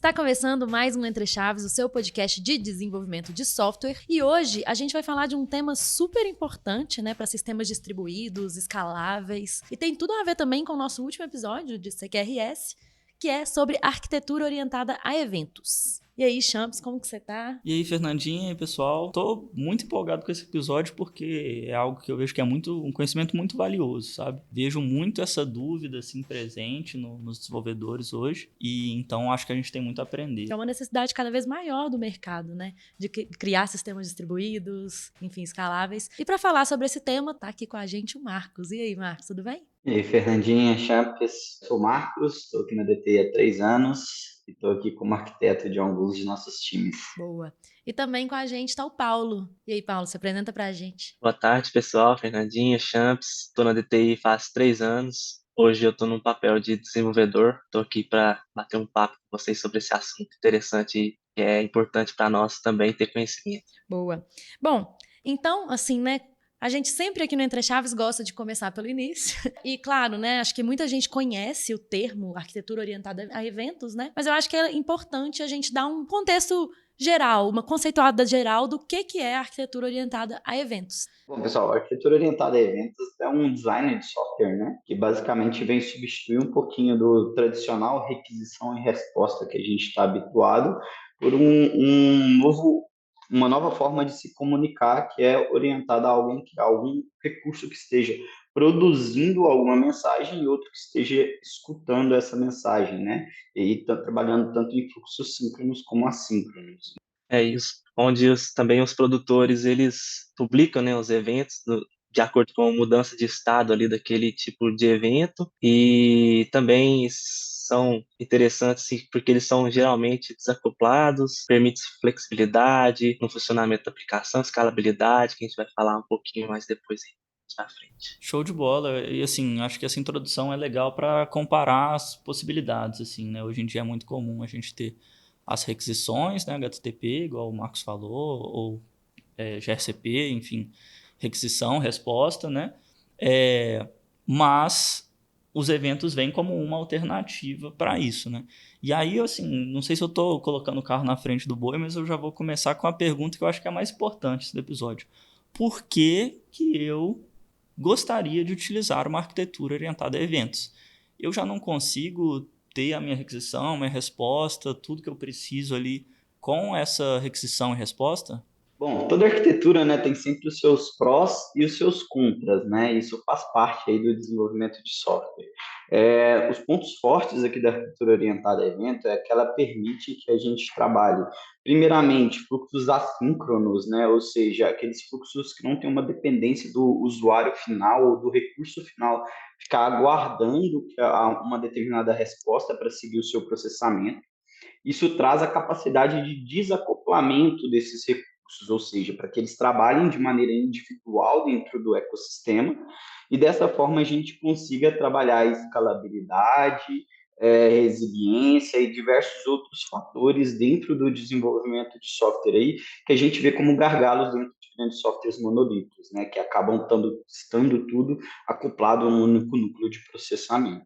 Está começando mais um Entre Chaves, o seu podcast de desenvolvimento de software. E hoje a gente vai falar de um tema super importante, né, para sistemas distribuídos, escaláveis. E tem tudo a ver também com o nosso último episódio de CQRS, que é sobre arquitetura orientada a eventos. E aí, Champs, como que você tá? E aí, Fernandinha, e aí, pessoal? Tô muito empolgado com esse episódio porque é algo que eu vejo que é um conhecimento muito valioso, sabe? Vejo muito essa dúvida, assim, presente nos desenvolvedores hoje e então acho que a gente tem muito a aprender. É uma necessidade cada vez maior do mercado, né? De criar sistemas distribuídos, enfim, escaláveis. E para falar sobre esse tema, tá aqui com a gente o Marcos. E aí, Marcos, tudo bem? E aí, Fernandinha, Champs, sou o Marcos, estou aqui na DTI há 3 anos e estou aqui como arquiteto de alguns de nossos times. Boa. E também com a gente está o Paulo. E aí, Paulo, se apresenta pra gente. Boa tarde, pessoal. Fernandinha, Champs. Estou na DTI faz 3 anos. Hoje eu estou no papel de desenvolvedor. Estou aqui para bater um papo com vocês sobre esse assunto interessante e que é importante para nós também ter conhecimento. Boa. Bom, então, assim, né? A gente sempre aqui no Entre Chaves gosta de começar pelo início. E, claro, né? Acho que muita gente conhece o termo arquitetura orientada a eventos, né? Mas eu acho que é importante a gente dar um contexto geral, uma conceituada geral do que é arquitetura orientada a eventos. Bom, pessoal, a arquitetura orientada a eventos é um design de software, né? Que basicamente vem substituir um pouquinho do tradicional requisição e resposta que a gente está habituado por uma nova forma de se comunicar que é orientada a algum recurso que esteja produzindo alguma mensagem e outro que esteja escutando essa mensagem, né? E aí tá trabalhando tanto em fluxos síncronos como assíncronos. É isso. Onde também os produtores eles publicam, né, os eventos de acordo com a mudança de estado ali daquele tipo de evento e também são interessantes porque eles são geralmente desacoplados, permite flexibilidade no funcionamento da aplicação, escalabilidade, que a gente vai falar um pouquinho mais depois aí na frente. Show de bola. E assim, acho que essa introdução é legal para comparar as possibilidades, assim, né? Hoje em dia é muito comum a gente ter as requisições, né, HTTP, igual o Marcos falou, ou gRCP, enfim, requisição, resposta, né? Mas os eventos vêm como uma alternativa para isso, né? E aí, assim, não sei se eu estou colocando o carro na frente do boi, mas eu já vou começar com a pergunta que eu acho que é a mais importante do episódio. Por que eu gostaria de utilizar uma arquitetura orientada a eventos? Eu já não consigo ter a minha requisição, minha resposta, tudo que eu preciso ali com essa requisição e resposta? Bom, toda arquitetura, né, tem sempre os seus prós e os seus contras, né? Isso faz parte aí do desenvolvimento de software. Os pontos fortes aqui da arquitetura orientada a evento é que ela permite que a gente trabalhe, primeiramente, fluxos assíncronos, né? Ou seja, aqueles fluxos que não têm uma dependência do usuário final ou do recurso final ficar aguardando uma determinada resposta para seguir o seu processamento. Isso traz a capacidade de desacoplamento desses recursos, ou seja, para que eles trabalhem de maneira individual dentro do ecossistema e dessa forma a gente consiga trabalhar a escalabilidade, resiliência e diversos outros fatores dentro do desenvolvimento de software aí que a gente vê como gargalos dentro de grandes softwares monolíticos, né, que acabam estando tudo acoplado a um único núcleo de processamento.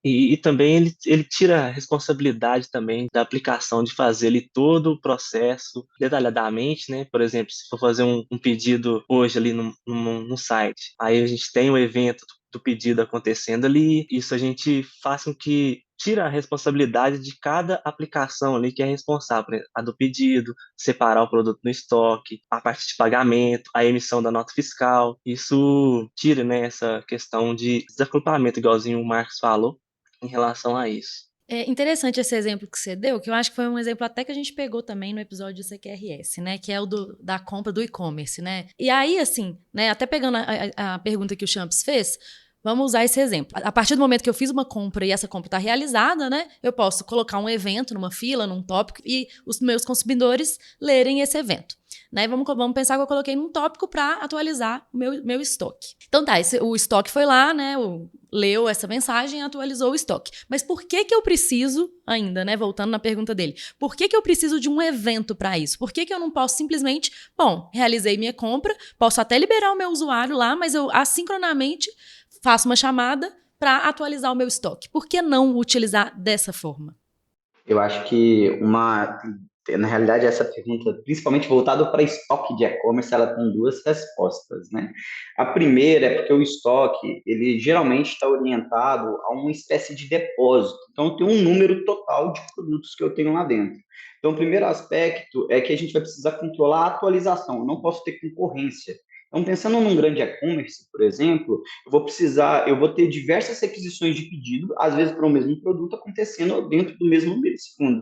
E também ele tira a responsabilidade também da aplicação de fazer ali todo o processo detalhadamente, né? Por exemplo, se for fazer um pedido hoje ali no site, aí a gente tem o evento do pedido acontecendo ali, isso a gente faz com que tira a responsabilidade de cada aplicação ali que é responsável, né? A do pedido, separar o produto no estoque, a parte de pagamento, a emissão da nota fiscal, isso tira, né, essa questão de desacoplamento, igualzinho o Marcos falou, em relação a isso. É interessante esse exemplo que você deu, que eu acho que foi um exemplo até que a gente pegou também no episódio do CQRS, né? Que é o da compra do e-commerce, né? E aí, assim, né? Até pegando a pergunta que o Champs fez, vamos usar esse exemplo. A partir do momento que eu fiz uma compra e essa compra está realizada, né? Eu posso colocar um evento numa fila, num tópico, e os meus consumidores lerem esse evento. Né? Vamos pensar que eu coloquei num tópico para atualizar o meu estoque. Então tá, o estoque foi lá, né? Leu essa mensagem e atualizou o estoque. Mas por que eu preciso ainda, né? Voltando na pergunta dele, por que eu preciso de um evento para isso? Por que eu não posso simplesmente, realizei minha compra, posso até liberar o meu usuário lá, mas eu assincronamente faço uma chamada para atualizar o meu estoque? Por que não utilizar dessa forma? Eu acho que na realidade, essa pergunta, principalmente voltada para estoque de e-commerce, ela tem duas respostas, né? A primeira é porque o estoque, ele geralmente está orientado a uma espécie de depósito. Então, tem um número total de produtos que eu tenho lá dentro. Então, o primeiro aspecto é que a gente vai precisar controlar a atualização. Eu não posso ter concorrência. Então, pensando num grande e-commerce, por exemplo, eu vou ter diversas requisições de pedido, às vezes para o mesmo produto, acontecendo dentro do mesmo milissegundo.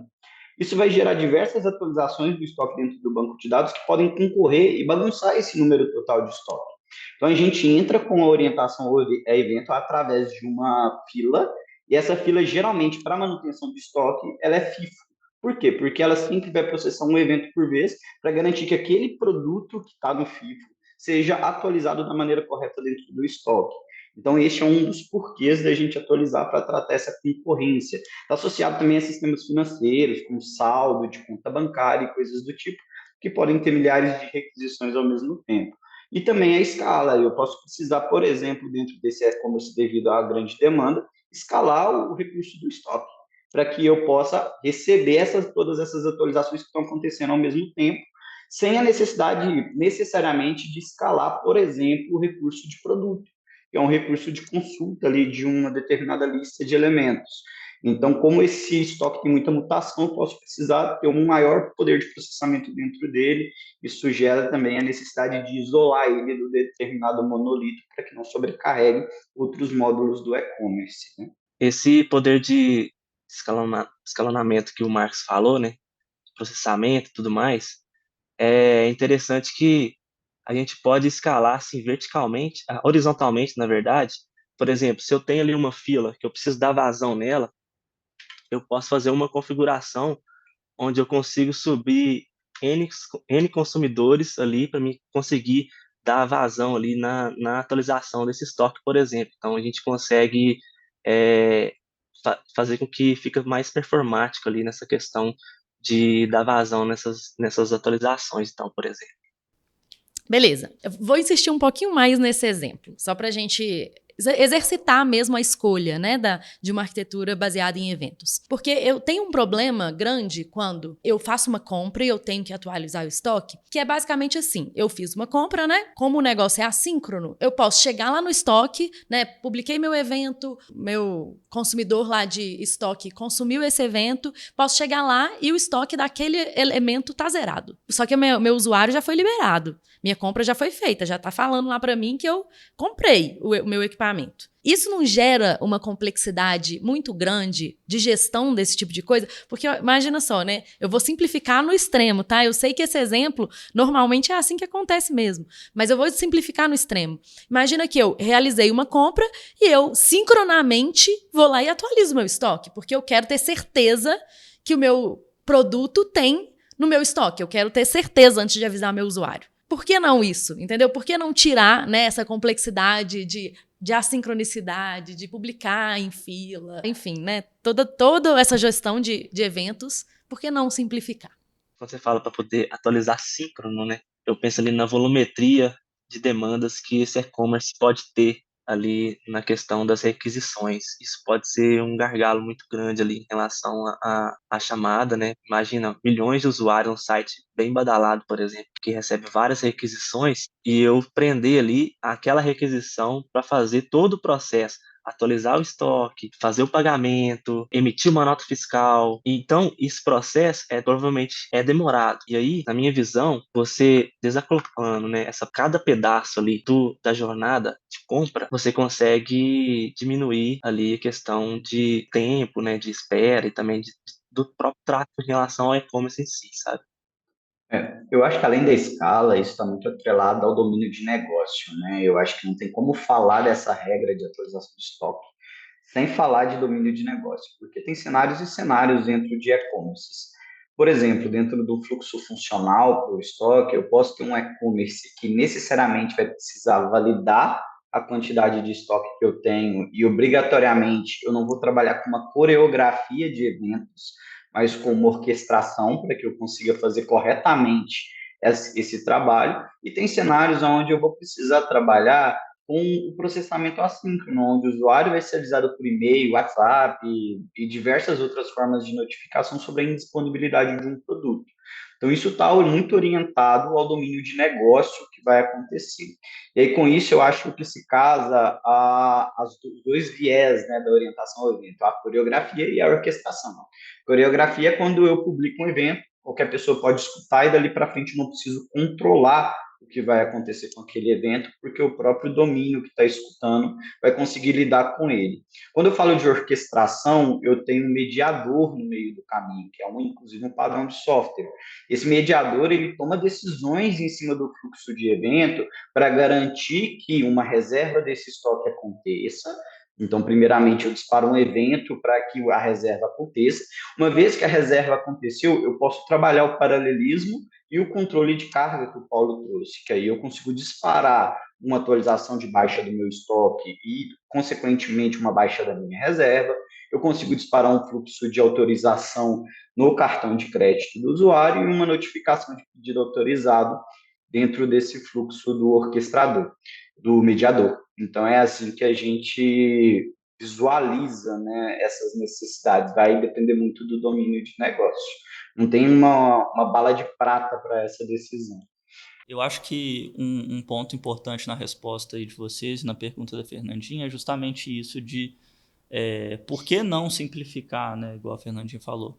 Isso vai gerar diversas atualizações do estoque dentro do banco de dados que podem concorrer e bagunçar esse número total de estoque. Então, a gente entra com a orientação ao evento através de uma fila, e essa fila, geralmente, para manutenção de estoque, ela é FIFO. Por quê? Porque ela sempre vai processar um evento por vez para garantir que aquele produto que está no FIFO seja atualizado da maneira correta dentro do estoque. Então, este é um dos porquês da gente atualizar para tratar essa concorrência. Está associado também a sistemas financeiros, como saldo de conta bancária e coisas do tipo, que podem ter milhares de requisições ao mesmo tempo. E também a escala. Eu posso precisar, por exemplo, dentro desse e-commerce, devido à grande demanda, escalar o recurso do estoque, para que eu possa receber todas essas atualizações que estão acontecendo ao mesmo tempo, sem a necessidade necessariamente de escalar, por exemplo, o recurso de produto, que é um recurso de consulta ali de uma determinada lista de elementos. Então, como esse estoque tem muita mutação, eu posso precisar ter um maior poder de processamento dentro dele. Isso gera também a necessidade de isolar ele do determinado monolito para que não sobrecarregue outros módulos do e-commerce, né? Esse poder de escalonamento que o Marcos falou, né, processamento e tudo mais, é interessante que a gente pode escalar assim verticalmente, horizontalmente, na verdade. Por exemplo, se eu tenho ali uma fila que eu preciso dar vazão nela, eu posso fazer uma configuração onde eu consigo subir N consumidores ali para me conseguir dar vazão ali na atualização desse estoque, por exemplo. Então, a gente consegue é, fazer com que fique mais performático ali nessa questão de dar vazão nessas atualizações, então, por exemplo. Beleza, eu vou insistir um pouquinho mais nesse exemplo, só para a gente exercitar mesmo a escolha, né, de uma arquitetura baseada em eventos. Porque eu tenho um problema grande quando eu faço uma compra e eu tenho que atualizar o estoque, que é basicamente assim, eu fiz uma compra, né, como o negócio é assíncrono, eu posso chegar lá no estoque, né, publiquei meu evento, meu consumidor lá de estoque consumiu esse evento, posso chegar lá e o estoque daquele elemento tá zerado. Só que o meu usuário já foi liberado. Minha compra já foi feita, já está falando lá para mim que eu comprei o meu equipamento. Isso não gera uma complexidade muito grande de gestão desse tipo de coisa? Porque imagina só, né? Eu vou simplificar no extremo, tá? Eu sei que esse exemplo normalmente é assim que acontece mesmo, mas eu vou simplificar no extremo. Imagina que eu realizei uma compra e eu sincronamente vou lá e atualizo o meu estoque, porque eu quero ter certeza que o meu produto tem no meu estoque. Eu quero ter certeza antes de avisar meu usuário. Por que não isso? Entendeu? Por que não tirar, né, essa complexidade de assincronicidade, de publicar em fila, enfim, né? Toda essa gestão de eventos, por que não simplificar? Quando você fala para poder atualizar síncrono, né? Eu penso ali na volumetria de demandas que esse e-commerce pode ter ali na questão das requisições. Isso pode ser um gargalo muito grande ali em relação à chamada, né? Imagina milhões de usuários, um site bem badalado, por exemplo, que recebe várias requisições e eu prender ali aquela requisição para fazer todo o processo, atualizar o estoque, fazer o pagamento, emitir uma nota fiscal. Então, esse processo provavelmente é demorado. E aí, na minha visão, você desacoplando, né, cada pedaço ali da jornada de compra, você consegue diminuir ali a questão de tempo, né, de espera e também do próprio tráfego em relação ao e-commerce em si, sabe? Eu acho que além da escala, isso está muito atrelado ao domínio de negócio, né? Eu acho que não tem como falar dessa regra de atualização de estoque sem falar de domínio de negócio, porque tem cenários e cenários dentro de e-commerces. Por exemplo, dentro do fluxo funcional para o estoque, eu posso ter um e-commerce que necessariamente vai precisar validar a quantidade de estoque que eu tenho e obrigatoriamente eu não vou trabalhar com uma coreografia de eventos, mas com uma orquestração para que eu consiga fazer corretamente esse trabalho. E tem cenários onde eu vou precisar trabalhar com o processamento assíncrono, onde o usuário vai ser avisado por e-mail, WhatsApp e diversas outras formas de notificação sobre a indisponibilidade de um produto. Então, isso está muito orientado ao domínio de negócio que vai acontecer. E aí, com isso, eu acho que se casa os dois viés, né, da orientação ao evento, a coreografia e a orquestração. Coreografia é quando eu publico um evento, qualquer pessoa pode escutar e dali para frente eu não preciso controlar o que vai acontecer com aquele evento, porque o próprio domínio que está escutando vai conseguir lidar com ele. Quando eu falo de orquestração, eu tenho um mediador no meio do caminho, que é inclusive um padrão de software. Esse mediador, ele toma decisões em cima do fluxo de evento para garantir que uma reserva desse estoque aconteça. Então, primeiramente, eu disparo um evento para que a reserva aconteça. Uma vez que a reserva aconteceu, eu posso trabalhar o paralelismo e o controle de carga que o Paulo trouxe, que aí eu consigo disparar uma atualização de baixa do meu estoque e, consequentemente, uma baixa da minha reserva. Eu consigo disparar um fluxo de autorização no cartão de crédito do usuário e uma notificação de pedido autorizado dentro desse fluxo do orquestrador, do mediador. Então, é assim que a gente visualiza, né, essas necessidades. Vai depender muito do domínio de negócio. Não tem uma bala de prata para essa decisão. Eu acho que um ponto importante na resposta aí de vocês, na pergunta da Fernandinha, é justamente isso de por que não simplificar, né, igual a Fernandinha falou.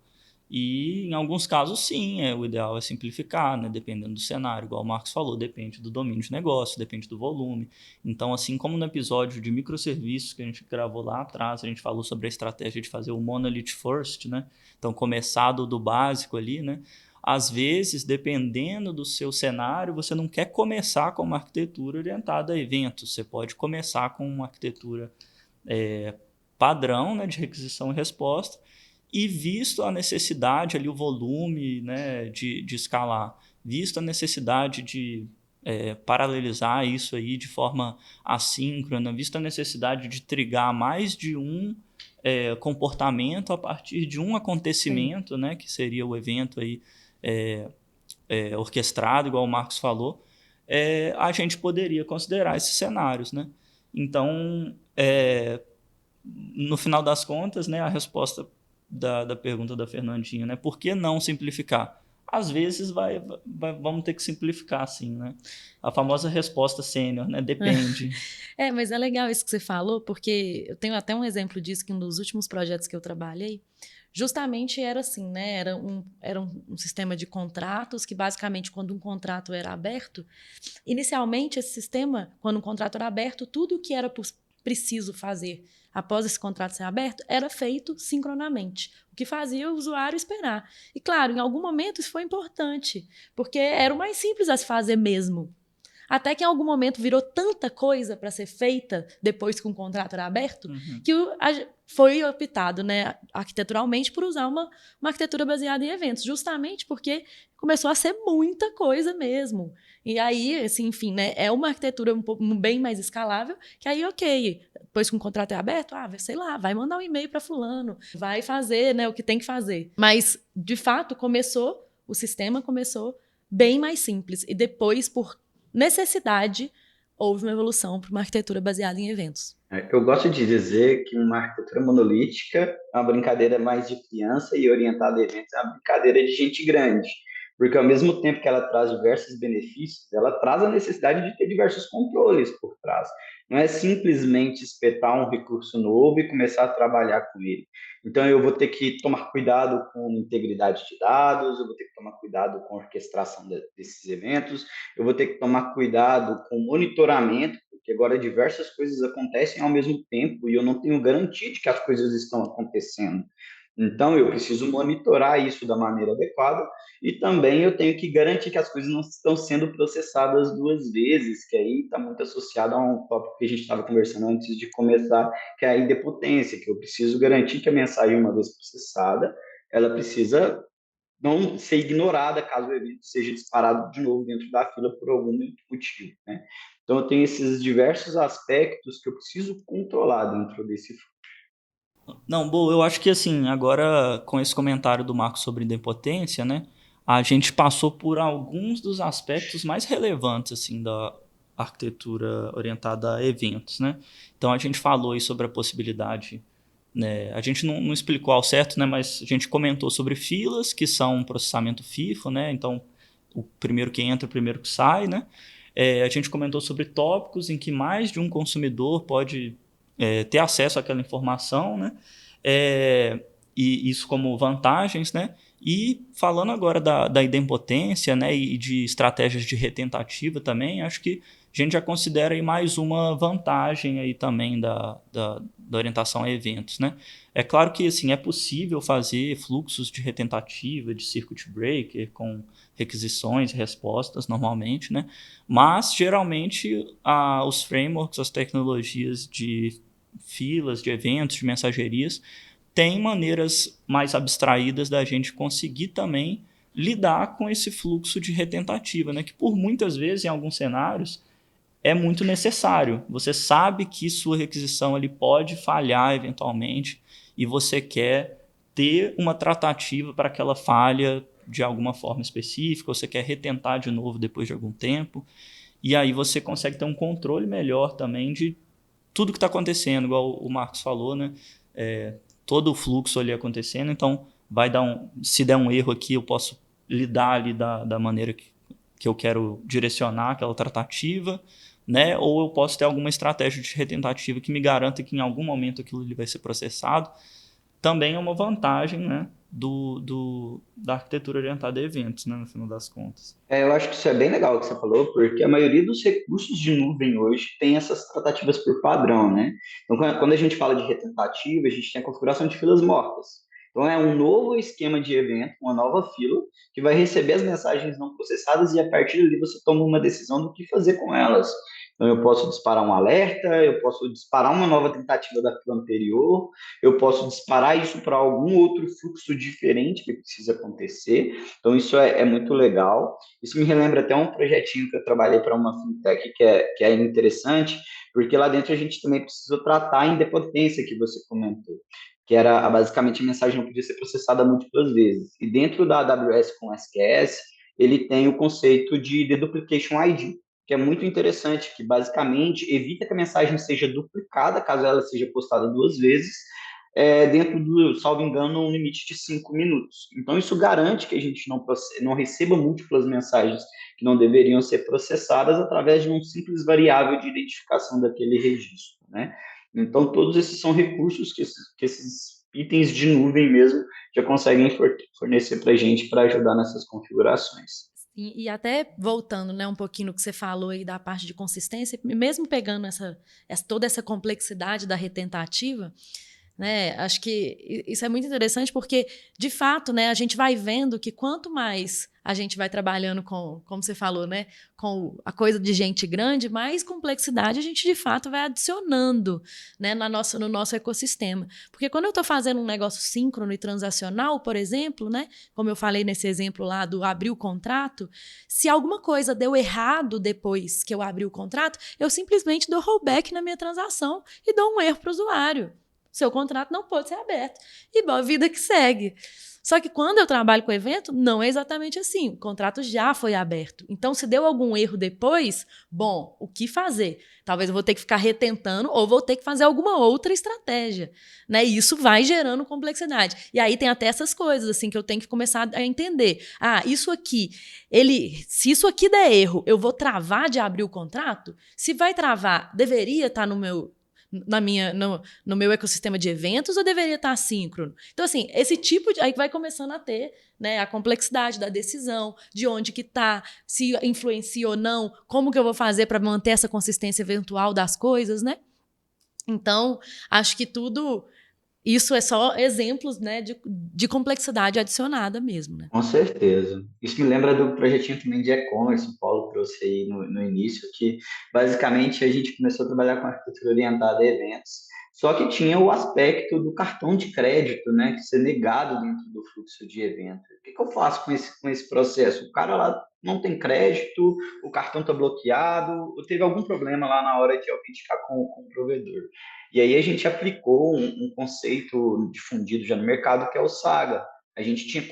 E em alguns casos, sim, o ideal é simplificar, né, dependendo do cenário, igual o Marcos falou, depende do domínio de negócio, depende do volume. Então, assim como no episódio de microserviços que a gente gravou lá atrás, a gente falou sobre a estratégia de fazer o monolith first, né? Então, começar do básico ali, né? Às vezes, dependendo do seu cenário, você não quer começar com uma arquitetura orientada a eventos. Você pode começar com uma arquitetura padrão, né, de requisição e resposta, e visto a necessidade, ali, o volume, né, de escalar, visto a necessidade de paralelizar isso aí de forma assíncrona, visto a necessidade de trigar mais de um comportamento a partir de um acontecimento, né, que seria o evento aí, orquestrado, igual o Marcos falou, a gente poderia considerar esses cenários, né? Então, no final das contas, né, a resposta da pergunta da Fernandinha, né, por que não simplificar? Às vezes vamos ter que simplificar, sim, né? A famosa resposta sênior, né? Depende. Mas é legal isso que você falou, porque eu tenho até um exemplo disso, que um dos últimos projetos que eu trabalhei, justamente era assim, né? Era um sistema de contratos que, basicamente, quando um contrato era aberto, inicialmente esse sistema, quando um contrato era aberto, tudo o que era preciso fazer após esse contrato ser aberto era feito sincronamente, o que fazia o usuário esperar. E, claro, em algum momento isso foi importante, porque era o mais simples a se fazer mesmo. Até que em algum momento virou tanta coisa para ser feita depois que um contrato era aberto, que foi optado, né, arquiteturalmente, por usar uma arquitetura baseada em eventos, justamente porque começou a ser muita coisa mesmo. E aí, assim, enfim, né, é uma arquitetura bem mais escalável, que aí, ok, depois que um contrato é aberto, sei lá, vai mandar um e-mail para fulano, vai fazer, né, o que tem que fazer. Mas, de fato, o sistema começou bem mais simples. E depois, por necessidade, houve uma evolução para uma arquitetura baseada em eventos. Eu gosto de dizer que uma arquitetura monolítica é uma brincadeira mais de criança e orientada a eventos é uma brincadeira de gente grande, porque ao mesmo tempo que ela traz diversos benefícios, ela traz a necessidade de ter diversos controles por trás. Não é simplesmente espetar um recurso novo e começar a trabalhar com ele. Então, eu vou ter que tomar cuidado com integridade de dados, eu vou ter que tomar cuidado com a orquestração desses eventos, eu vou ter que tomar cuidado com o monitoramento, porque agora diversas coisas acontecem ao mesmo tempo e eu não tenho garantia de que as coisas estão acontecendo. Então, eu preciso monitorar isso da maneira adequada e também eu tenho que garantir que as coisas não estão sendo processadas duas vezes, que aí está muito associado a um tópico que a gente estava conversando antes de começar, que é a idempotência, que eu preciso garantir que a mensagem, uma vez processada, ela precisa não ser ignorada caso o evento seja disparado de novo dentro da fila por algum motivo, né? Então, eu tenho esses diversos aspectos que eu preciso controlar dentro desse. Não, boa, eu acho que assim, agora com esse comentário do Marco sobre idempotência, né, a gente passou por alguns dos aspectos mais relevantes assim arquitetura orientada a eventos, né? Então, a gente falou aí sobre a possibilidade, né? A gente não explicou ao certo, né? Mas a gente comentou sobre filas, que são um processamento FIFO, né? Então, o primeiro que entra, o primeiro que sai, né? A gente comentou sobre tópicos em que mais de um consumidor pode ter acesso àquela informação, né? E isso como vantagens, né? E falando agora da idempotência, né, e de estratégias de retentativa também, acho que a gente já considera aí mais uma vantagem aí também da orientação a eventos, né? É claro que assim, é possível fazer fluxos de retentativa, de circuit breaker, com requisições e respostas normalmente, né? Mas geralmente os frameworks, as tecnologias de filas, de eventos, de mensagerias, tem maneiras mais abstraídas da gente conseguir também lidar com esse fluxo de retentativa, né? Que por muitas vezes, em alguns cenários, é muito necessário. Você sabe que sua requisição ali pode falhar eventualmente e você quer ter uma tratativa para aquela falha de alguma forma específica, ou você quer retentar de novo depois de algum tempo. E aí você consegue ter um controle melhor também de tudo que está acontecendo, igual o Marcos falou, né? Todo o fluxo ali acontecendo, então se der um erro aqui, eu posso lidar ali da maneira que eu quero direcionar aquela tratativa, né? Ou eu posso ter alguma estratégia de retentativa que me garanta que em algum momento aquilo ali vai ser processado. Também é uma vantagem, né, da arquitetura orientada a eventos, né, no final das contas. Eu acho que isso é bem legal o que você falou, porque a maioria dos recursos de nuvem hoje tem essas tratativas por padrão, né? Então, quando a gente fala de retentativa, a gente tem a configuração de filas mortas. Então, é um novo esquema de evento, uma nova fila, que vai receber as mensagens não processadas e, a partir dali, você toma uma decisão do que fazer com elas. Então, eu posso disparar um alerta, eu posso disparar uma nova tentativa da fila anterior, eu posso disparar isso para algum outro fluxo diferente que precisa acontecer. Então, isso é muito legal. Isso me relembra até um projetinho que eu trabalhei para uma fintech que é interessante, porque lá dentro a gente também precisou tratar a independência que você comentou, que era basicamente a mensagem não podia ser processada múltiplas vezes. E dentro da AWS com SQS, ele tem o conceito de deduplication ID, que é muito interessante, que basicamente evita que a mensagem seja duplicada caso ela seja postada duas vezes, dentro do, salvo engano, um limite de 5 minutos. Então, isso garante que a gente não receba múltiplas mensagens que não deveriam ser processadas através de um simples variável de identificação daquele registro, né? Então, todos esses são recursos que esses itens de nuvem mesmo já conseguem fornecer para a gente para ajudar nessas configurações. E até voltando, né, um pouquinho no que você falou aí da parte de consistência, mesmo pegando toda essa complexidade da retentativa, né, acho que isso é muito interessante porque, de fato, né, a gente vai vendo que quanto mais a gente vai trabalhando com, como você falou, né, com a coisa de gente grande, mais complexidade a gente, de fato, vai adicionando, né, no nosso ecossistema. Porque quando eu estou fazendo um negócio síncrono e transacional, por exemplo, né, como eu falei nesse exemplo lá do abrir o contrato, se alguma coisa deu errado depois que eu abri o contrato, eu simplesmente dou rollback na minha transação e dou um erro para o usuário. Seu contrato não pode ser aberto. E boa vida que segue. Só que quando eu trabalho com evento, não é exatamente assim. O contrato já foi aberto. Então, se deu algum erro depois, bom, o que fazer? Talvez eu vou ter que ficar retentando ou vou ter que fazer alguma outra estratégia, né? E isso vai gerando complexidade. E aí tem até essas coisas assim que eu tenho que começar a entender. Isso aqui, se isso aqui der erro, eu vou travar de abrir o contrato? Se vai travar, deveria estar no meu ecossistema de eventos ou deveria estar assíncrono? Então, assim, esse tipo de... Aí vai começando a ter, né, a complexidade da decisão, de onde que está, se influencia ou não, como que eu vou fazer para manter essa consistência eventual das coisas, né? Então, acho que tudo... Isso é só exemplos, né, de complexidade adicionada mesmo, né? Com certeza. Isso me lembra do projetinho também de e-commerce, o Paulo trouxe aí no início, que basicamente a gente começou a trabalhar com arquitetura orientada a eventos, só que tinha o aspecto do cartão de crédito, né, que ser negado dentro do fluxo de evento. O que eu faço com esse processo? O cara lá não tem crédito, o cartão está bloqueado, ou teve algum problema lá na hora de autenticar com o provedor. E aí a gente aplicou um conceito difundido já no mercado, que é o SAGA, a gente tinha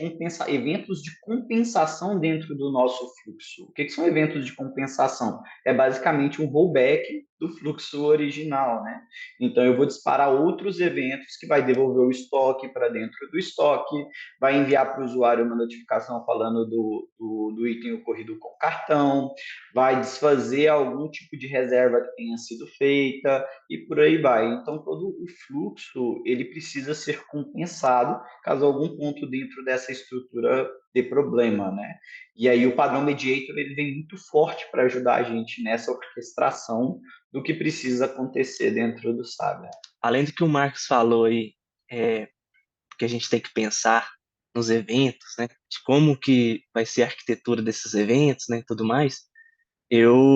eventos de compensação dentro do nosso fluxo. O que são eventos de compensação? É basicamente um rollback do fluxo original, né? Então, eu vou disparar outros eventos que vai devolver o estoque para dentro do estoque, vai enviar para o usuário uma notificação falando do item ocorrido com cartão, vai desfazer algum tipo de reserva que tenha sido feita e por aí vai. Então, todo o fluxo ele precisa ser compensado caso algum ponto dentro dessa estrutura dê problema, né? E aí o padrão mediator ele vem muito forte para ajudar a gente nessa orquestração do que precisa acontecer dentro do Saga. Além do que o Marcos falou aí, é, que a gente tem que pensar nos eventos, né, de como que vai ser a arquitetura desses eventos, né, e tudo mais.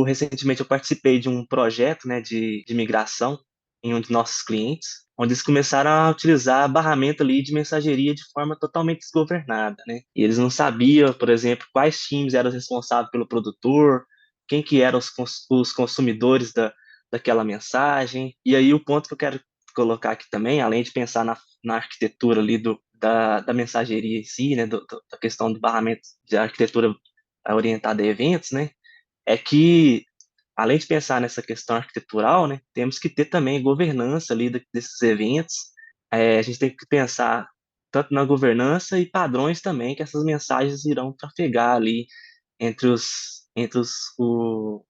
Recentemente eu participei de um projeto, né, de migração em um dos nossos clientes, onde eles começaram a utilizar barramento ali de mensageria de forma totalmente desgovernada, né? E eles não sabiam, por exemplo, quais times eram responsáveis pelo produtor, quem que eram os consumidores daquela mensagem. E aí o ponto que eu quero colocar aqui também, além de pensar na arquitetura ali da mensageria em si, né, da questão do barramento de arquitetura orientada a eventos, né, é que, além de pensar nessa questão arquitetural, né, temos que ter também governança ali desses eventos. A gente tem que pensar tanto na governança e padrões também que essas mensagens irão trafegar ali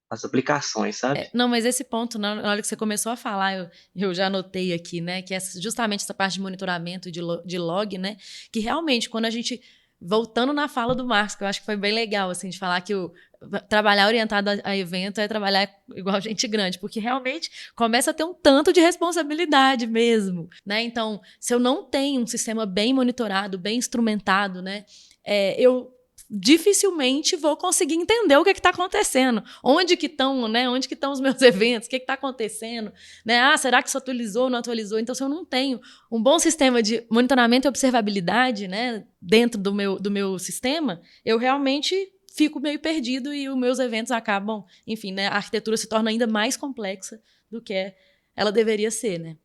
as aplicações, sabe? Não, mas esse ponto, na hora que você começou a falar, eu já anotei aqui, né? Que é justamente essa parte de monitoramento e de log, né? Que realmente, quando a gente. Voltando na fala do Marcos, que eu acho que foi bem legal, assim, de falar que trabalhar orientado a evento é trabalhar igual gente grande, porque realmente começa a ter um tanto de responsabilidade mesmo, né? Então, se eu não tenho um sistema bem monitorado, bem instrumentado, né? Eu dificilmente vou conseguir entender o que está acontecendo. Onde que estão, né? Onde que estão os meus eventos? O que está acontecendo? Né? Será que isso atualizou ou não atualizou? Então, se eu não tenho um bom sistema de monitoramento e observabilidade, né, dentro do meu sistema, eu realmente fico meio perdido e os meus eventos acabam, enfim, né, a arquitetura se torna ainda mais complexa do que ela deveria ser, né?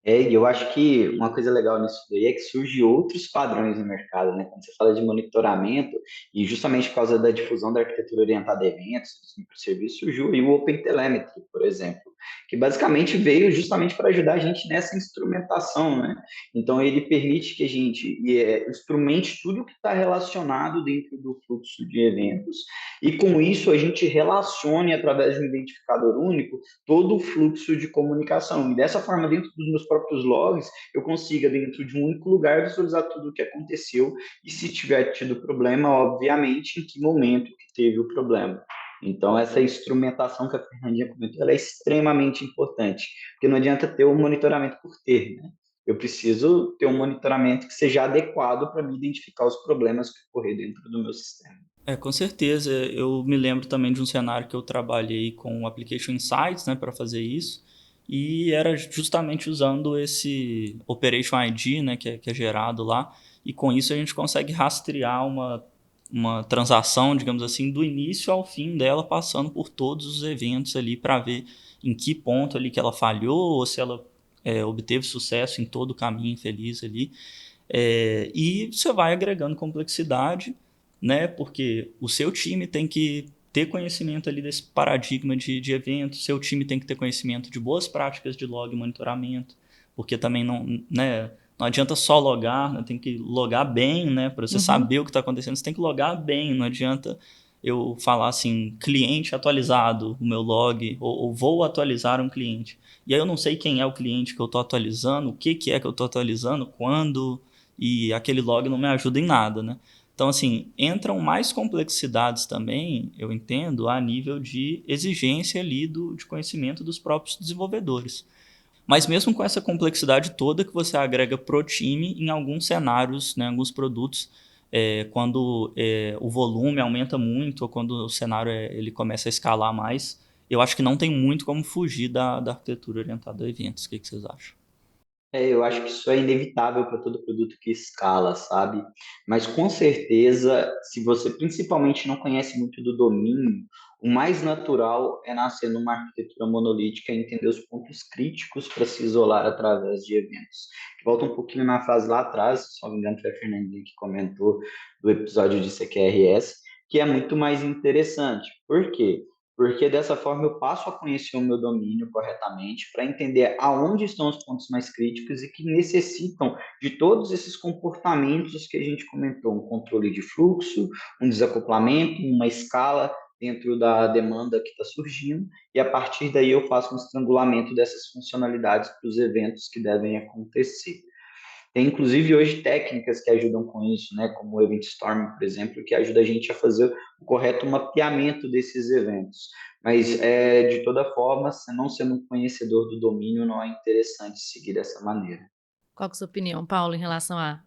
E eu acho que uma coisa legal nisso daí é que surgem outros padrões no mercado, né? Quando você fala de monitoramento, e justamente por causa da difusão da arquitetura orientada a eventos, dos microserviços, surgiu aí o OpenTelemetry, por exemplo, que basicamente veio justamente para ajudar a gente nessa instrumentação, né? Então, ele permite que a gente instrumente tudo que está relacionado dentro do fluxo de eventos, e com isso a gente relacione através de um identificador único todo o fluxo de comunicação. E dessa forma, dentro dos meus próprios logs, eu consiga, dentro de um único lugar, visualizar tudo o que aconteceu e, se tiver tido problema, obviamente, em que momento que teve o problema. Então, essa instrumentação que a Fernandinha comentou, ela é extremamente importante, porque não adianta ter o monitoramento por ter, né? Eu preciso ter um monitoramento que seja adequado para me identificar os problemas que ocorrer dentro do meu sistema. Com certeza. Eu me lembro também de um cenário que eu trabalhei com o Application Insights, né, para fazer isso. E era justamente usando esse Operation ID, né, que é gerado lá. E com isso a gente consegue rastrear uma transação, digamos assim, do início ao fim dela, passando por todos os eventos ali para ver em que ponto ali que ela falhou ou se ela obteve sucesso em todo o caminho feliz ali. E você vai agregando complexidade, né? Porque o seu time tem que ter conhecimento ali desse paradigma de evento, seu time tem que ter conhecimento de boas práticas de log e monitoramento, porque também não adianta só logar, né? Tem que logar bem, né? Para você saber o que está acontecendo, você tem que logar bem, não adianta eu falar assim, cliente atualizado, o meu log, ou vou atualizar um cliente. E aí eu não sei quem é o cliente que eu estou atualizando, o que é que eu estou atualizando, quando, e aquele log não me ajuda em nada, né? Então, assim, entram mais complexidades também, eu entendo, a nível de exigência ali de conhecimento dos próprios desenvolvedores. Mas mesmo com essa complexidade toda que você agrega pro time, em alguns cenários, né, alguns produtos, quando o volume aumenta muito, ou quando o cenário ele começa a escalar mais, eu acho que não tem muito como fugir da arquitetura orientada a eventos. O que vocês acham? Eu acho que isso é inevitável para todo produto que escala, sabe? Mas com certeza, se você principalmente não conhece muito do domínio, o mais natural é nascer numa arquitetura monolítica e entender os pontos críticos para se isolar através de eventos. Volta um pouquinho na frase lá atrás, se não me engano foi a Fernandinha que comentou do episódio de CQRS, que é muito mais interessante. Por quê? Porque dessa forma eu passo a conhecer o meu domínio corretamente para entender aonde estão os pontos mais críticos e que necessitam de todos esses comportamentos que a gente comentou, um controle de fluxo, um desacoplamento, uma escala dentro da demanda que está surgindo, e a partir daí eu faço um estrangulamento dessas funcionalidades para os eventos que devem acontecer. Tem, inclusive, hoje técnicas que ajudam com isso, né? Como o Event Storm, por exemplo, que ajuda a gente a fazer o correto mapeamento desses eventos. Mas, de toda forma, se não sendo um conhecedor do domínio, não é interessante seguir dessa maneira. Qual que é a sua opinião, Paulo, em relação a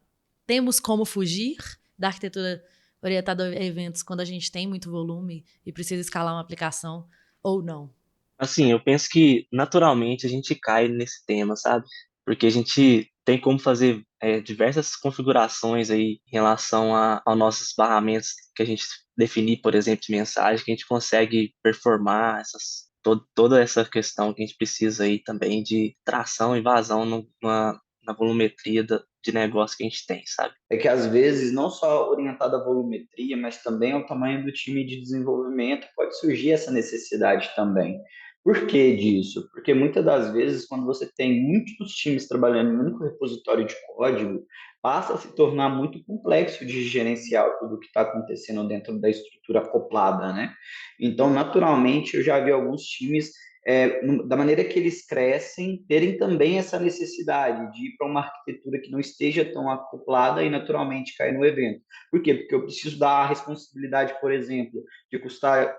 temos como fugir da arquitetura orientada a eventos quando a gente tem muito volume e precisa escalar uma aplicação ou não? Assim, eu penso que naturalmente a gente cai nesse tema, sabe? Porque a gente tem como fazer diversas configurações aí em relação aos nossos barramentos que a gente definir, por exemplo, de mensagem, que a gente consegue performar toda essa questão que a gente precisa aí também de tração e vazão na volumetria de negócio que a gente tem, sabe? É que às vezes, não só orientado à volumetria, mas também ao tamanho do time de desenvolvimento, pode surgir essa necessidade também. Por que disso? Porque muitas das vezes, quando você tem muitos times trabalhando em um único repositório de código, passa a se tornar muito complexo de gerenciar tudo o que está acontecendo dentro da estrutura acoplada, né? Então, naturalmente, eu já vi alguns times da maneira que eles crescem, terem também essa necessidade de ir para uma arquitetura que não esteja tão acoplada e naturalmente cair no evento. Por quê? Porque eu preciso dar a responsabilidade, por exemplo, de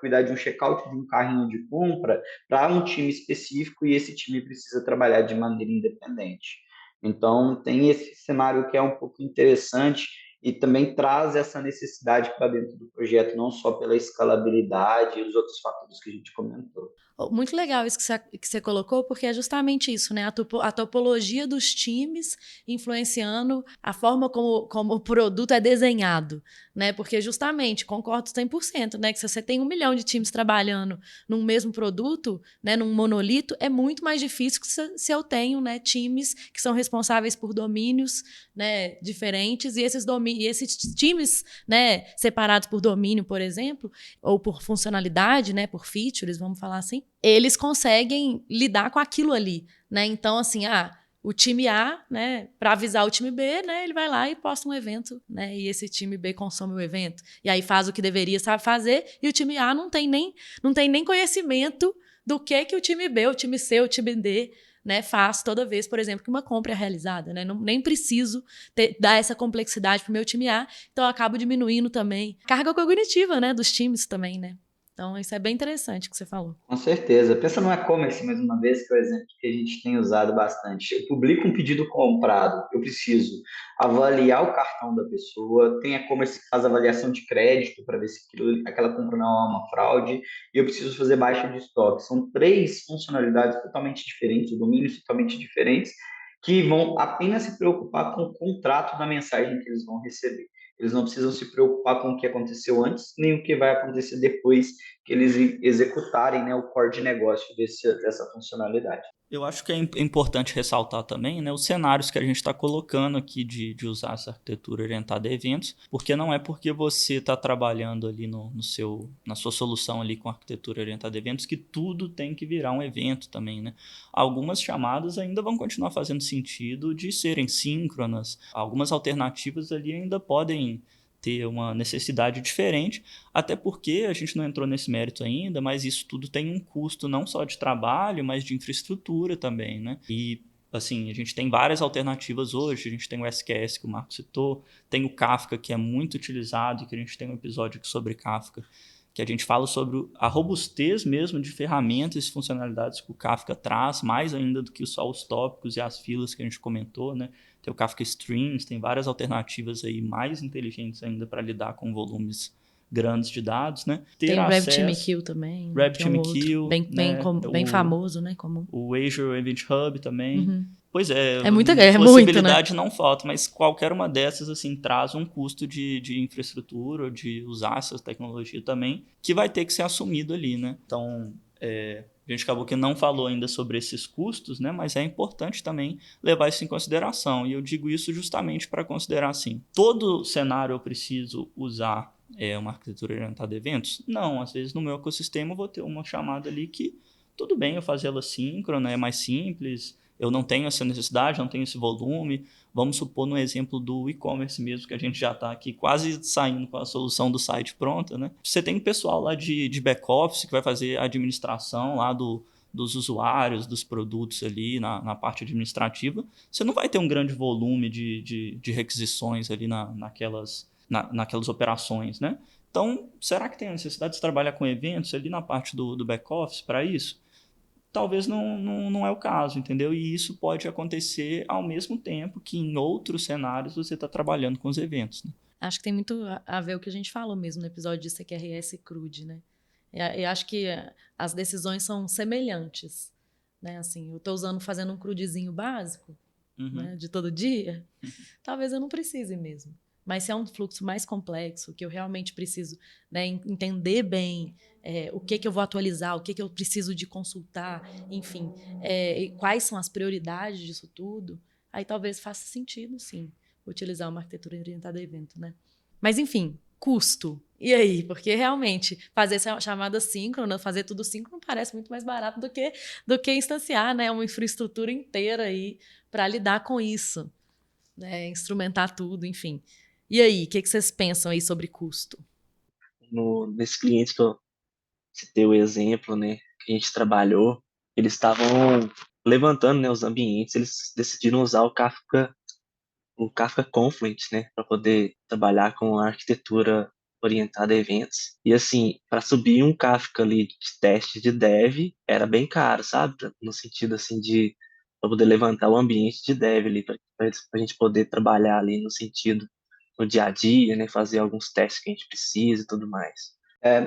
cuidar de um check-out de um carrinho de compra para um time específico e esse time precisa trabalhar de maneira independente. Então, tem esse cenário que é um pouco interessante e também traz essa necessidade para dentro do projeto, não só pela escalabilidade e os outros fatores que a gente comentou. Muito legal isso que você colocou, porque é justamente isso, né? A topologia dos times influenciando a forma como o produto é desenhado, né? Porque justamente, concordo 100%, né? Que se você tem 1 milhão de times trabalhando num mesmo produto, né? Num monolito, é muito mais difícil que se eu tenho, né? Times que são responsáveis por domínios, né? Diferentes, e esses times, né? Separados por domínio, por exemplo, ou por funcionalidade, né? Por features, vamos falar assim, eles conseguem lidar com aquilo ali, né? Então, assim, o time A, né, para avisar o time B, né, ele vai lá e posta um evento, né, e esse time B consome o evento, e aí faz o que deveria sabe fazer, e o time A não tem nem conhecimento do que o time B, o time C, o time D, né, faz toda vez, por exemplo, que uma compra é realizada, né? Nem preciso dar essa complexidade para o meu time A, então eu acabo diminuindo também a carga cognitiva, né, dos times também, né? Então, isso é bem interessante que você falou. Com certeza. Pensa no e-commerce, mais uma vez, que é o exemplo que a gente tem usado bastante. Eu publico um pedido comprado, eu preciso avaliar o cartão da pessoa, tem e-commerce que faz avaliação de crédito para ver se aquela compra não é uma fraude, e eu preciso fazer baixa de estoque. São 3 funcionalidades totalmente diferentes, domínios totalmente diferentes, que vão apenas se preocupar com o contrato da mensagem que eles vão receber. Eles não precisam se preocupar com o que aconteceu antes, nem o que vai acontecer depois que eles executarem, né, o core de negócio dessa funcionalidade. Eu acho que é importante ressaltar também, né, os cenários que a gente está colocando aqui de usar essa arquitetura orientada a eventos, porque não é porque você está trabalhando ali na sua solução ali com arquitetura orientada a eventos que tudo tem que virar um evento também, né? Algumas chamadas ainda vão continuar fazendo sentido de serem síncronas, algumas alternativas ali ainda podem ter uma necessidade diferente, até porque a gente não entrou nesse mérito ainda, mas isso tudo tem um custo não só de trabalho, mas de infraestrutura também, né? E assim, a gente tem várias alternativas hoje, a gente tem o SQS que o Marco citou, tem o Kafka que é muito utilizado, que a gente tem um episódio aqui sobre Kafka, que a gente fala sobre a robustez mesmo de ferramentas e funcionalidades que o Kafka traz, mais ainda do que só os tópicos e as filas que a gente comentou, né? Tem o Kafka Streams, tem várias alternativas aí mais inteligentes ainda para lidar com volumes grandes de dados, né? Tem o RabbitMQ também. RabbitMQ, Bem famoso, né? O Azure Event Hub também. Uhum. Pois é, É muito, muito, possibilidade né? não falta, mas qualquer uma dessas assim traz um custo de infraestrutura, de usar essa tecnologia também, que vai ter que ser assumido ali, né? Então, a gente acabou que não falou ainda sobre esses custos, né? Mas é importante também levar isso em consideração. E eu digo isso justamente para considerar assim, todo cenário eu preciso usar uma arquitetura orientada a eventos? Não, às vezes no meu ecossistema eu vou ter uma chamada ali que tudo bem eu fazer ela síncrona, é mais simples, eu não tenho essa necessidade, não tenho esse volume. Vamos supor no exemplo do e-commerce mesmo, que a gente já está aqui quase saindo com a solução do site pronta, né? Você tem pessoal lá de back-office que vai fazer a administração lá dos usuários, dos produtos ali na parte administrativa. Você não vai ter um grande volume de requisições ali naquelas operações, né? Então, será que tem a necessidade de trabalhar com eventos ali na parte do back-office para isso? Talvez não é o caso, entendeu? E isso pode acontecer ao mesmo tempo que em outros cenários você está trabalhando com os eventos, né? Acho que tem muito a ver o que a gente falou mesmo no episódio de CQRS CRUD, né? Eu acho que as decisões são semelhantes, né? Assim, eu estou fazendo um CRUDzinho básico, né, de todo dia, talvez eu não precise mesmo. Mas se é um fluxo mais complexo, que eu realmente preciso, né, entender bem o que eu vou atualizar, o que eu preciso de consultar, enfim, e quais são as prioridades disso tudo, aí talvez faça sentido, sim, utilizar uma arquitetura orientada a evento, né? Mas, enfim, custo. E aí? Porque realmente fazer essa chamada síncrona, fazer tudo síncrono parece muito mais barato do que instanciar, né, uma infraestrutura inteira aí para lidar com isso, né, instrumentar tudo, enfim. E aí, o que vocês pensam aí sobre custo? Nesse cliente que eu citei o exemplo, né, que a gente trabalhou, eles estavam levantando, né, os ambientes, eles decidiram usar o Kafka Confluent, né, para poder trabalhar com a arquitetura orientada a eventos. E assim, para subir um Kafka ali de teste de dev era bem caro, sabe? No sentido assim de para poder levantar o ambiente de dev ali, para a gente poder trabalhar ali no sentido no dia a dia, né, fazer alguns testes que a gente precisa e tudo mais.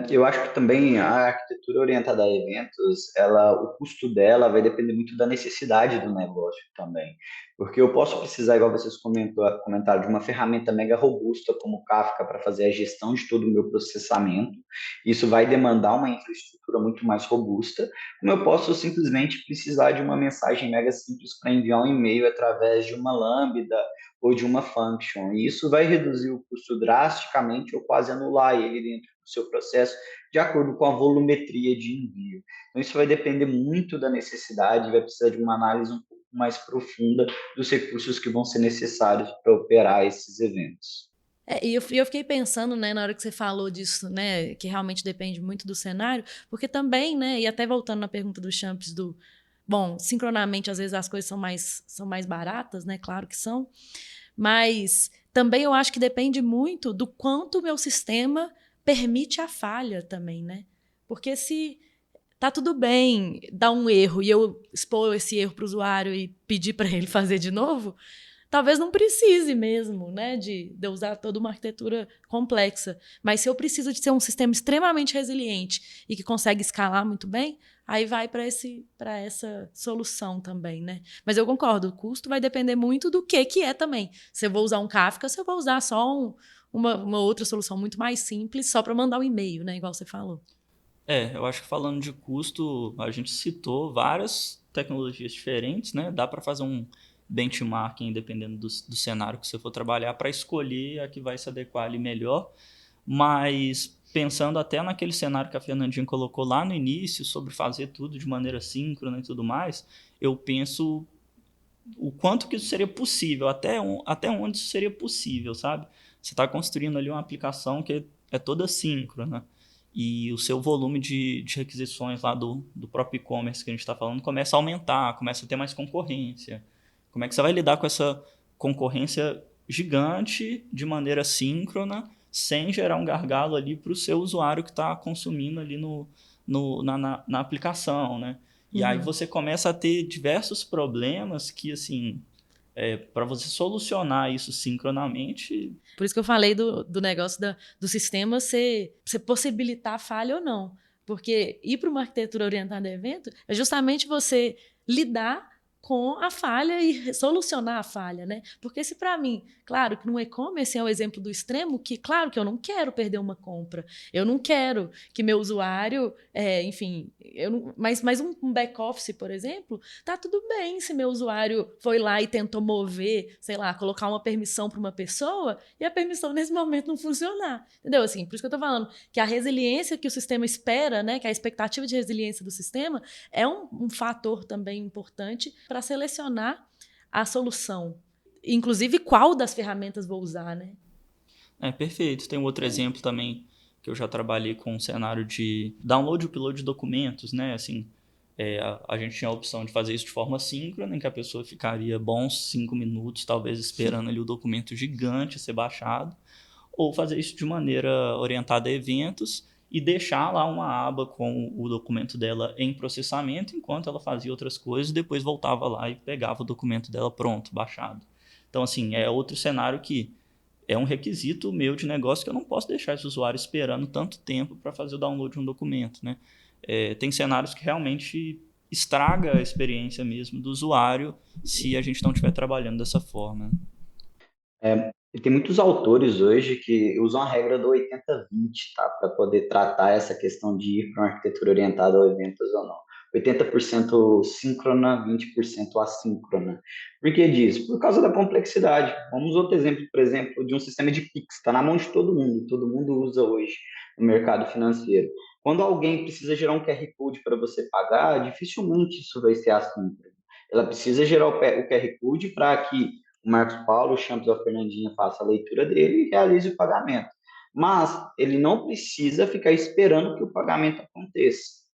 Eu acho que também a arquitetura orientada a eventos, o custo dela vai depender muito da necessidade do negócio também. Porque eu posso precisar, igual vocês comentaram, de uma ferramenta mega robusta como o Kafka para fazer a gestão de todo o meu processamento. Isso vai demandar uma infraestrutura muito mais robusta, como eu posso simplesmente precisar de uma mensagem mega simples para enviar um e-mail através de uma Lambda ou de uma function. E isso vai reduzir o custo drasticamente ou quase anular ele dentro do seu processo, de acordo com a volumetria de envio. Então, isso vai depender muito da necessidade, vai precisar de uma análise um pouco mais profunda dos recursos que vão ser necessários para operar esses eventos. E eu fiquei pensando, né, na hora que você falou disso, né, que realmente depende muito do cenário, porque também, né, e até voltando na pergunta do Champs bom, sincronamente às vezes as coisas são mais baratas, né, claro que são, mas também eu acho que depende muito do quanto o meu sistema permite a falha também, né? Porque se tá tudo bem dar um erro e eu expor esse erro para o usuário e pedir para ele fazer de novo, talvez não precise mesmo, né, de eu usar toda uma arquitetura complexa. Mas se eu preciso de ser um sistema extremamente resiliente e que consegue escalar muito bem, aí vai para essa solução também, né? Mas eu concordo, o custo vai depender muito do que é também. Se eu vou usar um Kafka, se eu vou usar só uma outra solução muito mais simples, só para mandar um e-mail, né, igual você falou. Eu acho que falando de custo, a gente citou várias tecnologias diferentes, né? Dá para fazer um benchmarking dependendo do cenário que você for trabalhar para escolher a que vai se adequar ali melhor. Mas pensando até naquele cenário que a Fernandinha colocou lá no início sobre fazer tudo de maneira síncrona e tudo mais, eu penso o quanto que isso seria possível, até onde isso seria possível, sabe? Você está construindo ali uma aplicação que é toda síncrona e o seu volume de requisições lá do próprio e-commerce que a gente está falando começa a aumentar, começa a ter mais concorrência. Como é que você vai lidar com essa concorrência gigante de maneira síncrona, sem gerar um gargalo ali para o seu usuário que está consumindo ali na aplicação, né? E aí você começa a ter diversos problemas que, assim, para você solucionar isso sincronamente. Por isso que eu falei do negócio do sistema você possibilitar a falha ou não. Porque ir para uma arquitetura orientada a evento é justamente você lidar com a falha e solucionar a falha, né? Porque se para mim, claro que no e-commerce é o exemplo do extremo, que claro que eu não quero perder uma compra, eu não quero que meu usuário, enfim, mas um back-office, por exemplo, tá tudo bem se meu usuário foi lá e tentou mover, sei lá, colocar uma permissão para uma pessoa e a permissão nesse momento não funcionar, entendeu? Assim, por isso que eu tô falando que a resiliência que o sistema espera, né, que a expectativa de resiliência do sistema é um fator também importante para selecionar a solução. Inclusive, qual das ferramentas vou usar, né? Perfeito. Tem um outro exemplo também, que eu já trabalhei com um cenário de download e upload de documentos, né? Assim, a gente tinha a opção de fazer isso de forma síncrona, em que a pessoa ficaria bons 5 minutos, talvez, esperando ali o documento gigante ser baixado, ou fazer isso de maneira orientada a eventos e deixar lá uma aba com o documento dela em processamento enquanto ela fazia outras coisas e depois voltava lá e pegava o documento dela pronto, baixado. Então, assim, é outro cenário que é um requisito meu de negócio que eu não posso deixar esse usuário esperando tanto tempo para fazer o download de um documento, né? Tem cenários que realmente estraga a experiência mesmo do usuário se a gente não estiver trabalhando dessa forma. E tem muitos autores hoje que usam a regra do 80-20, tá? Para poder tratar essa questão de ir para uma arquitetura orientada a eventos ou não. 80% síncrona, 20% assíncrona. Por que disso? Por causa da complexidade. Vamos outro exemplo, por exemplo, de um sistema de Pix. Está na mão de todo mundo usa hoje no mercado financeiro. Quando alguém precisa gerar um QR Code para você pagar, dificilmente isso vai ser assíncrono. Ela precisa gerar o QR Code para que o Marcos Paulo, o Champs ou a Fernandinha faça a leitura dele e realize o pagamento. Mas ele não precisa ficar esperando que o pagamento aconteça.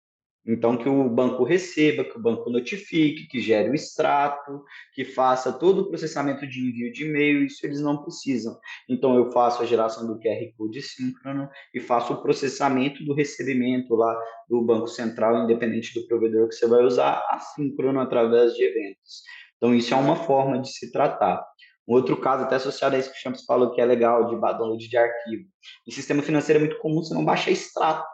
Então, que o banco receba, que o banco notifique, que gere o extrato, que faça todo o processamento de envio de e-mail, isso eles não precisam. Então, eu faço a geração do QR Code síncrono e faço o processamento do recebimento lá do Banco Central, independente do provedor que você vai usar, assíncrono através de eventos. Então, isso é uma forma de se tratar. Um outro caso, até associado a isso que o Champs falou, que é legal, de download de arquivo. Em sistema financeiro é muito comum você não baixar extrato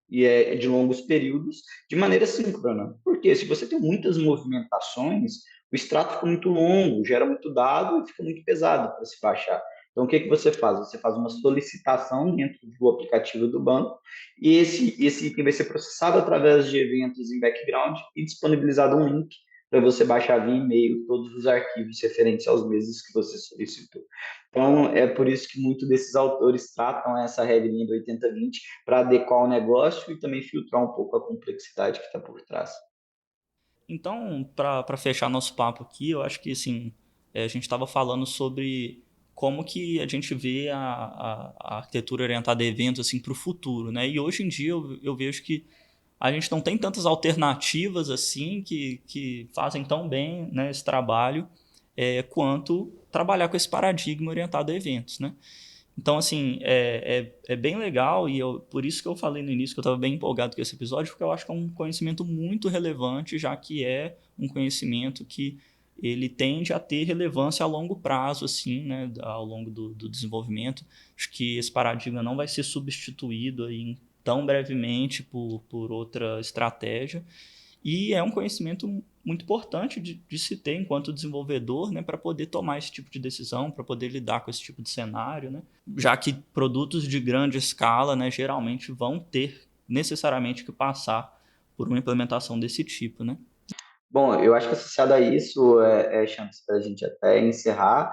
e é de longos períodos, de maneira síncrona. Porque se você tem muitas movimentações, o extrato fica muito longo, gera muito dado e fica muito pesado para se baixar. Então, o que você faz? Você faz uma solicitação dentro do aplicativo do banco e esse item vai ser processado através de eventos em background e disponibilizado um link para você baixar via e-mail todos os arquivos referentes aos meses que você solicitou. Então, é por isso que muitos desses autores tratam essa regrinha do 80-20 para adequar o negócio e também filtrar um pouco a complexidade que está por trás. Então, para fechar nosso papo aqui, eu acho que assim, a gente estava falando sobre como que a gente vê a arquitetura orientada a eventos assim, para o futuro, né? E hoje em dia eu vejo que a gente não tem tantas alternativas assim que fazem tão bem, né, esse trabalho quanto trabalhar com esse paradigma orientado a eventos, né? Então, assim, é bem legal e por isso que eu falei no início que eu estava bem empolgado com esse episódio, porque eu acho que é um conhecimento muito relevante, já que é um conhecimento que ele tende a ter relevância a longo prazo, assim, né, ao longo do desenvolvimento. Acho que esse paradigma não vai ser substituído aí tão brevemente por outra estratégia. E é um conhecimento muito importante de se ter enquanto desenvolvedor, né, para poder tomar esse tipo de decisão, para poder lidar com esse tipo de cenário, né, já que produtos de grande escala, né, geralmente vão ter necessariamente que passar por uma implementação desse tipo, né? Bom, eu acho que associado a isso, Champs, para a gente até encerrar,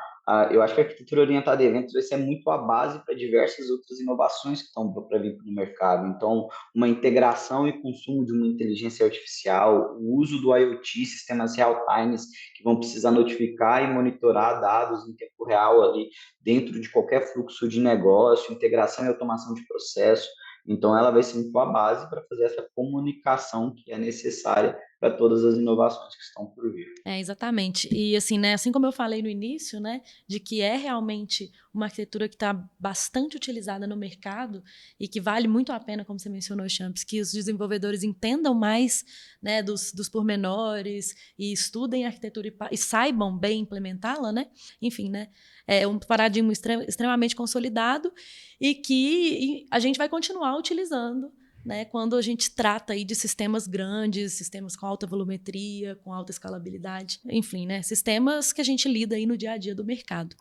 eu acho que a arquitetura orientada a eventos vai ser muito a base para diversas outras inovações que estão para vir no mercado. Então, uma integração e consumo de uma inteligência artificial, o uso do IoT, sistemas real-times, que vão precisar notificar e monitorar dados em tempo real ali dentro de qualquer fluxo de negócio, integração e automação de processo. Então, ela vai ser muito a base para fazer essa comunicação que é necessária para todas as inovações que estão por vir. Exatamente. E assim, né, assim como eu falei no início, né, de que é realmente uma arquitetura que está bastante utilizada no mercado e que vale muito a pena, como você mencionou, Champs, que os desenvolvedores entendam mais, né, dos pormenores e estudem a arquitetura e saibam bem implementá-la, né? Enfim, né? É um paradigma extremamente consolidado e que a gente vai continuar utilizando né, quando a gente trata aí de sistemas grandes, sistemas com alta volumetria, com alta escalabilidade, enfim, né, sistemas que a gente lida aí no dia a dia do mercado.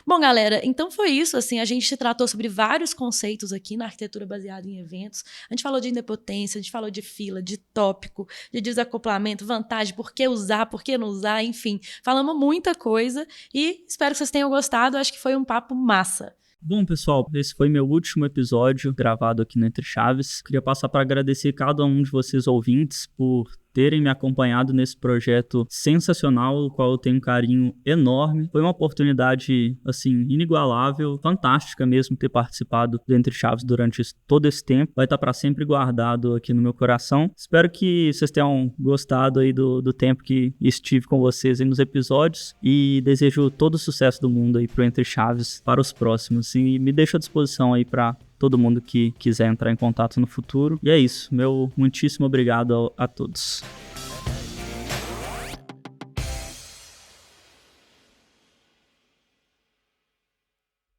Bom, galera, então foi isso, assim, a gente tratou sobre vários conceitos aqui na arquitetura baseada em eventos. A gente falou de idempotência, a gente falou de fila, de tópico, de desacoplamento, vantagem, por que usar, por que não usar, enfim, falamos muita coisa e espero que vocês tenham gostado, acho que foi um papo massa. Bom, pessoal, esse foi meu último episódio gravado aqui no Entre Chaves. Queria passar para agradecer cada um de vocês ouvintes por terem me acompanhado nesse projeto sensacional, o qual eu tenho um carinho enorme. Foi uma oportunidade, assim, inigualável, fantástica mesmo ter participado do Entre Chaves durante todo esse tempo. Vai estar para sempre guardado aqui no meu coração. Espero que vocês tenham gostado aí do tempo que estive com vocês aí nos episódios e desejo todo o sucesso do mundo aí pro Entre Chaves para os próximos. E me deixo à disposição aí para todo mundo que quiser entrar em contato no futuro. E é isso. Meu muitíssimo obrigado a todos.